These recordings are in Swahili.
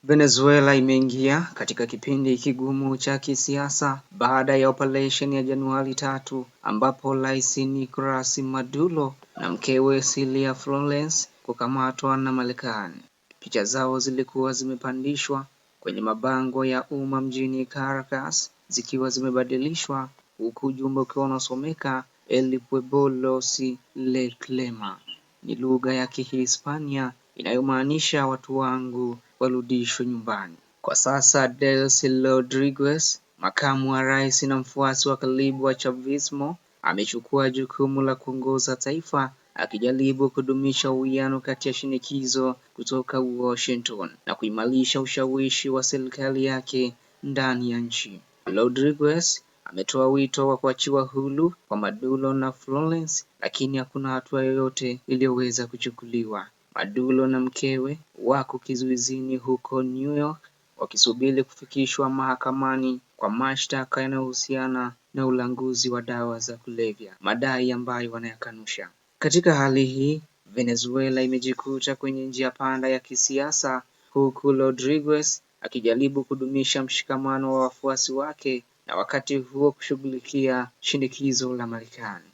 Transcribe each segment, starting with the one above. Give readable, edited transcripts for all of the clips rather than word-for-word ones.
Venezuela imeingia katika kipindi kigumu cha kisiasa baada ya operesheni ya Januari 3 ambapo Rais Nicolas Maduro na mkewe Celia Flores kukamatwa na Marekani. Picha zao zilikuwa zimepandishwa kwenye mabango ya umma mjini Caracas zikiwa zimebadilishwa huku ujumbe ukiwa unasomeka El Pueblo se reclama. Ni lugha ya Kihispania inayomaanisha watu wangu warudishwe nyumbani. Kwa sasa Delcy Rodriguez, makamu wa rais na mfuasi wa karibu wa Chavismo, amechukua jukumu la kuongoza taifa akijaribu kudumisha uwiano kati ya shinikizo kutoka Washington na kuimarisha ushawishi wa serikali yake ndani ya nchi. Rodriguez ametoa wito wa kuachiwa huru kwa Maduro na Flores, lakini hakuna hatua yoyote iliyoweza kuchukuliwa. Maduro na mkewe wako kizuizini huko New York wakisubiri kufikishwa mahakamani kwa mashtaka yanayohusiana na ulanguzi wa dawa za kulevya, madai ambayo wanayakanusha. Katika hali hii, Venezuela imejikuta kwenye njia panda ya kisiasa huku Rodriguez akijaribu kudumisha mshikamano wa wafuasi wake na wakati huo kushughulikia shinikizo la Marekani.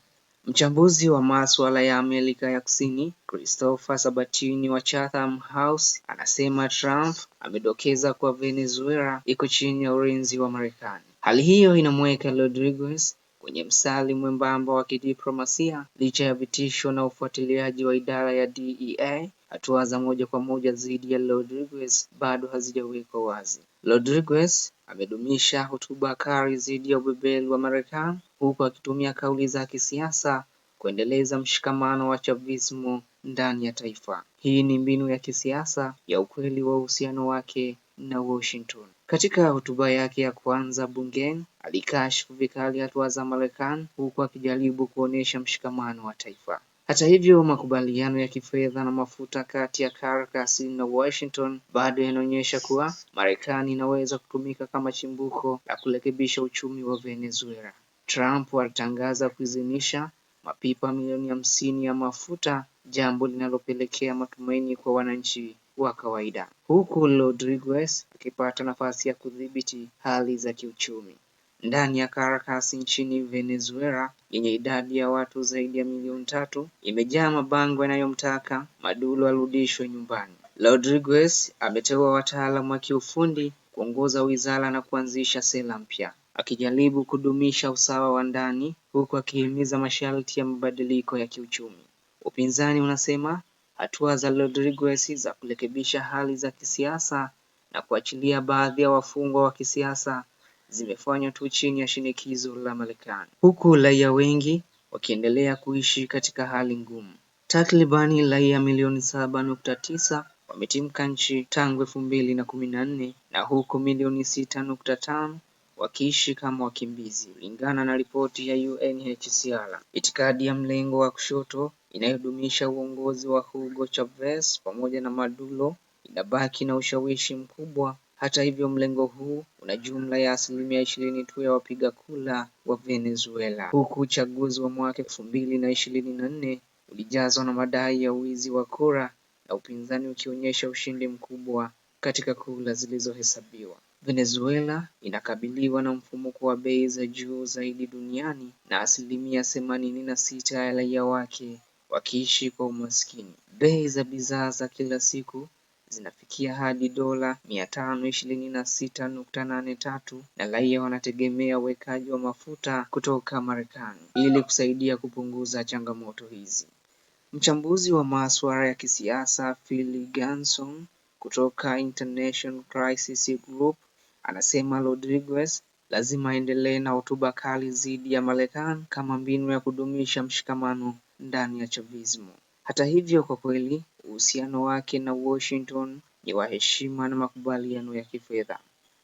Mchambuzi wa masuala ya Amerika ya Kusini, Christopher Sabatini wa Chatham House, anasema Trump amedokeza kuwa Venezuela iko chini ya ulinzi wa Marekani. Hali hiyo inamweka Rodriguez kwenye mstari mwembamba wa kidiplomasia licha ya vitisho na ufuatiliaji wa idara ya DEA. Hatua za moja kwa moja dhidi ya Rodriguez bado hazijawekwa wazi. Rodriguez amedumisha hotuba kali dhidi ya ubeberu wa Marekani huku akitumia kauli za kisiasa kuendeleza mshikamano wa Chavismo ndani ya taifa. Hii ni mbinu ya kisiasa ya ukweli wa uhusiano wake na Washington. Katika hotuba yake ya kwanza bungeni, alikashifu vikali hatua za Marekani huku akijaribu kuonyesha mshikamano wa taifa. Hata hivyo, makubaliano ya kifedha na mafuta kati ya Caracas na Washington bado yanaonyesha kuwa Marekani inaweza kutumika kama chimbuko la kurekebisha uchumi wa Venezuela. Trump alitangaza kuidhinisha mapipa milioni 50 ya mafuta, jambo linalopelekea matumaini kwa wananchi wa kawaida, huku Rodriguez akipata nafasi ya kudhibiti hali za kiuchumi. Ndani ya Caracas nchini Venezuela yenye idadi ya watu zaidi ya milioni 3 imejaa mabango yanayomtaka Maduro arudishwe nyumbani. Rodriguez ameteua wataalamu wa kiufundi kuongoza wizara na kuanzisha sera mpya, akijaribu kudumisha usawa wa ndani huku akihimiza masharti ya mabadiliko ya kiuchumi. Upinzani unasema hatua za Rodriguez za kurekebisha hali za kisiasa na kuachilia baadhi ya wafungwa wa kisiasa zimefanywa tu chini ya shinikizo la Marekani, huku raia wengi wakiendelea kuishi katika hali ngumu. Takribani raia milioni 7.9 wametimka nchi tangu 2014 na huku milioni 6.5 wakiishi kama wakimbizi, kulingana na ripoti ya UNHCR. Itikadi ya mlengo wa kushoto inayodumisha uongozi wa Hugo Chavez pamoja na Maduro inabaki na ushawishi mkubwa. Hata hivyo, mlengo huu una jumla ya 20% tu ya wapiga kura wa Venezuela, huku uchaguzi wa mwaka 2024 ulijazwa na madai ya wizi wa kura na upinzani ukionyesha ushindi mkubwa katika kura zilizohesabiwa. Venezuela inakabiliwa na mfumuko wa bei za juu zaidi duniani na 86% ya raia wake wakiishi kwa umaskini. Bei za bidhaa za kila siku zinafikia hadi dola 526.83 na raia wanategemea uwekaji wa mafuta kutoka Marekani ili kusaidia kupunguza changamoto hizi. Mchambuzi wa masuala ya kisiasa Phil Ganson kutoka International Crisis Group anasema Rodriguez lazima aendelee na hotuba kali dhidi ya Marekani kama mbinu ya kudumisha mshikamano ndani ya Chavismo. Hata hivyo, kwa kweli uhusiano wake na Washington ni wa heshima na makubaliano ya kifedha.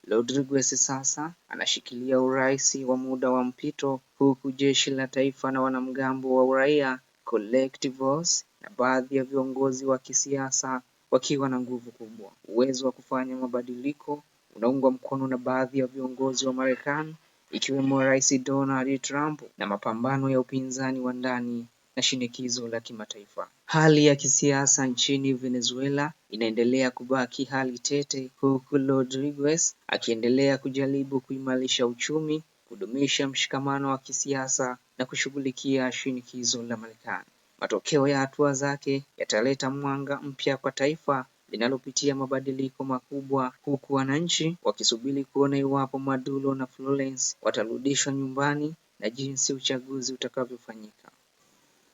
Rodriguez sasa anashikilia urais wa muda wa mpito huku jeshi la taifa na wanamgambo wa uraia Collectivos na baadhi ya viongozi wa kisiasa wakiwa na nguvu kubwa. Uwezo wa kufanya mabadiliko unaungwa mkono na baadhi ya viongozi wa Marekani ikiwemo Rais Donald Trump na mapambano ya upinzani wa ndani na shinikizo la kimataifa. Hali ya kisiasa nchini Venezuela inaendelea kubaki hali tete, huku Rodriguez akiendelea kujaribu kuimarisha uchumi, kudumisha mshikamano wa kisiasa na kushughulikia shinikizo la Marekani. Matokeo ya hatua zake yataleta mwanga mpya kwa taifa linalopitia mabadiliko makubwa, huku wananchi wakisubiri kuona iwapo Maduro na Florence watarudishwa nyumbani na jinsi uchaguzi utakavyofanyika.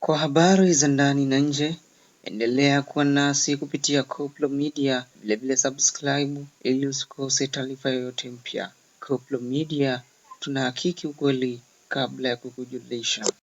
Kwa habari za ndani na nje, endelea kuwa nasi kupitia Koplo Media, vilevile subscribe ili usikose taarifa yoyote mpya. Koplo Media, tunahakiki ukweli kabla ya kukujulisha.